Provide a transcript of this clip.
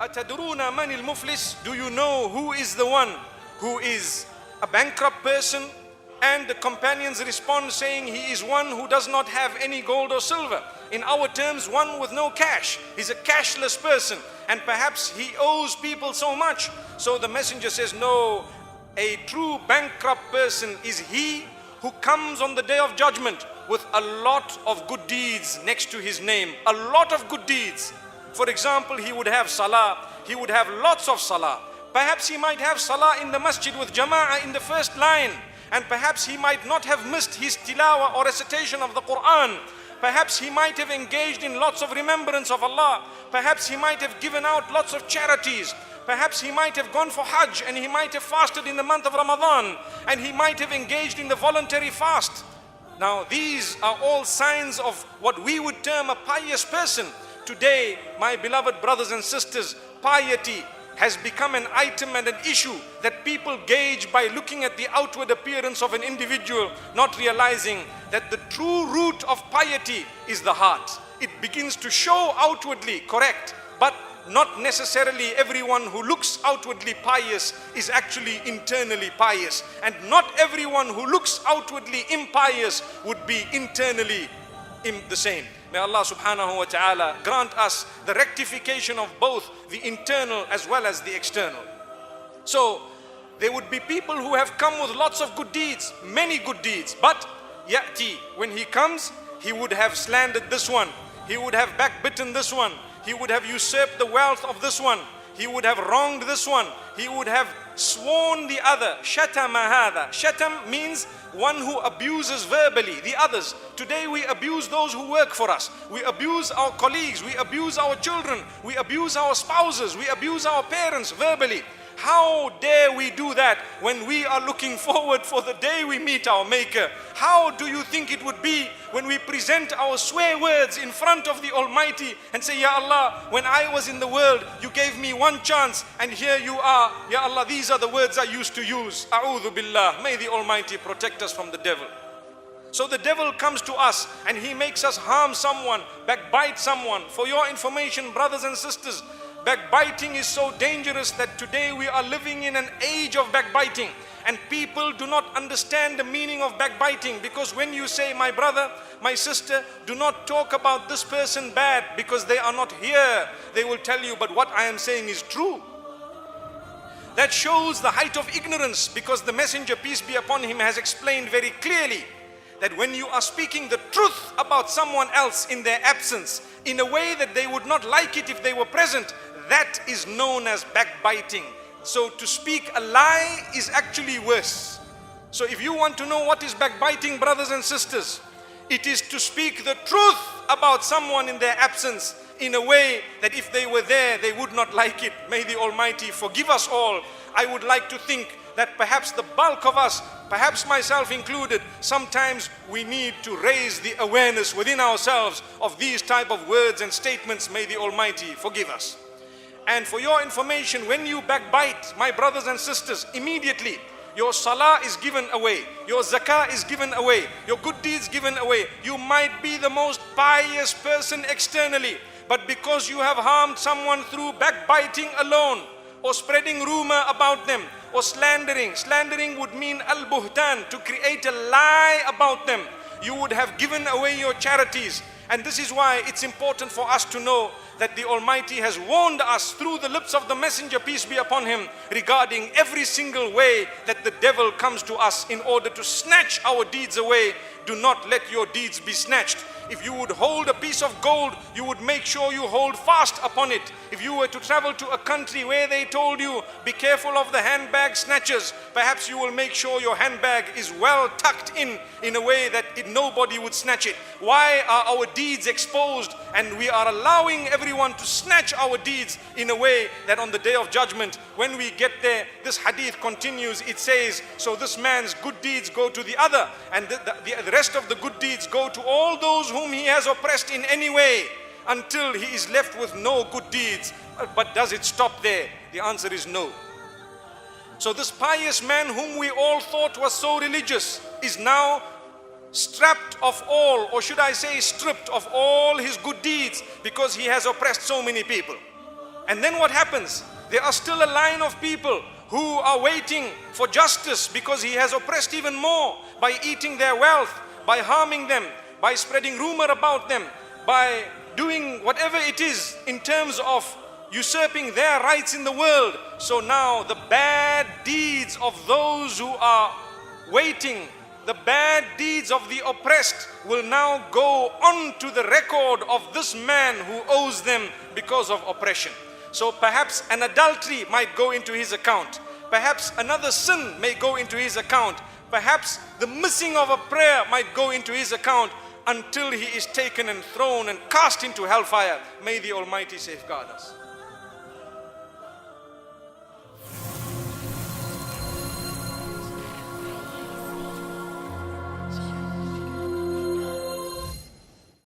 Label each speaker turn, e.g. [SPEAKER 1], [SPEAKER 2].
[SPEAKER 1] Atadruna manil muflis? Do you know who is the one who is a bankrupt person? And the companions respond saying, he is one who does not have any gold or silver. In our terms, one with no cash. He's a cashless person, and perhaps he owes people so much. So the messenger says, no, a true bankrupt person is he who comes on the day of judgment with a lot of good deeds next to his name. A lot of good deeds. For example, he would have salah. He would have lots of salah. Perhaps he might have salah in the masjid with jama'ah in the first line. And perhaps he might not have missed his tilawah or recitation of the Quran. Perhaps he might have engaged in lots of remembrance of Allah. Perhaps he might have given out lots of charities. Perhaps he might have gone for Hajj, and he might have fasted in the month of Ramadan, and he might have engaged in the voluntary fast. Now these are all signs of what we would term a pious person. Today, my beloved brothers and sisters, piety has become an item and an issue that people gauge by looking at the outward appearance of an individual, not realizing that the true root of piety is the heart. It begins to show outwardly, correct, but not necessarily everyone who looks outwardly pious is actually internally pious. And not everyone who looks outwardly impious would be internally the same. May Allah subhanahu wa ta'ala grant us the rectification of both the internal as well as the external. So there would be people who have come with lots of good deeds, many good deeds, but ya'ti, when he comes, he would have slandered this one, he would have backbitten this one, he would have usurped the wealth of this one, he would have wronged this one, he would have sworn the other. Shatama hadha. Shatam means one who abuses verbally the others. Today we abuse those who work for us. We abuse our colleagues. We abuse our children. We abuse our spouses. We abuse our parents verbally. How dare we do that when we are looking forward for the day we meet our Maker? How do you think it would be when we present our swear words in front of the Almighty and say, Ya Allah, when I was in the world, you gave me one chance, and here you are. Ya Allah, these are the words I used to use. A'udhu billah. May the Almighty protect us from the devil. So the devil comes to us and he makes us harm someone, backbite someone. For your information, brothers and sisters, backbiting is so dangerous that today we are living in an age of backbiting, and people do not understand the meaning of backbiting, because when you say, my brother, my sister, do not talk about this person bad because they are not here, they will tell you, but what I am saying is true. That shows the height of ignorance, because the messenger, peace be upon him, has explained very clearly that when you are speaking the truth about someone else in their absence, in a way that they would not like it if they were present, that is known as backbiting. So to speak a lie is actually worse. So if you want to know what is backbiting, brothers and sisters, it is to speak the truth about someone in their absence in a way that if they were there, they would not like it. May the Almighty forgive us all. I would like to think that perhaps the bulk of us, perhaps myself included, sometimes we need to raise the awareness within ourselves of these type of words and statements. May the Almighty forgive us. And for your information, when you backbite, my brothers and sisters, immediately your salah is given away, your zakah is given away, your good deeds given away. You might be the most pious person externally, but because you have harmed someone through backbiting alone, or spreading rumor about them, or slandering. Slandering would mean al-buhtan, to create a lie about them. You would have given away your charities. And this is why it's important for us to know that the Almighty has warned us through the lips of the messenger, peace be upon him, regarding every single way that the devil comes to us in order to snatch our deeds away. Do not let your deeds be snatched. If you would hold a piece of gold, you would make sure you hold fast upon it. If you were to travel to a country where they told you, be careful of the handbag snatchers, perhaps you will make sure your handbag is well tucked in a way that nobody would snatch it. Why are our deeds exposed and we are allowing everyone to snatch our deeds in a way that on the day of judgment, when we get there, this hadith continues, it says, so this man's good deeds go to the other, and the rest of the good deeds go to all those whom he has oppressed in any way, until he is left with no good deeds. But does it stop there? The answer is no. So this pious man whom we all thought was so religious is now stripped of all, or should I say stripped of all his good deeds, because he has oppressed so many people. And then what happens? There are still a line of people who are waiting for justice because he has oppressed even more by eating their wealth, by harming them, by spreading rumor about them, by doing whatever it is in terms of usurping their rights in the world. So now the bad deeds of those who are waiting, the bad deeds of the oppressed will now go on to the record of this man who owes them because of oppression. So perhaps an adultery might go into his account. Perhaps another sin may go into his account. Perhaps the missing of a prayer might go into his account until he is taken and thrown and cast into hellfire. May the Almighty safeguard us.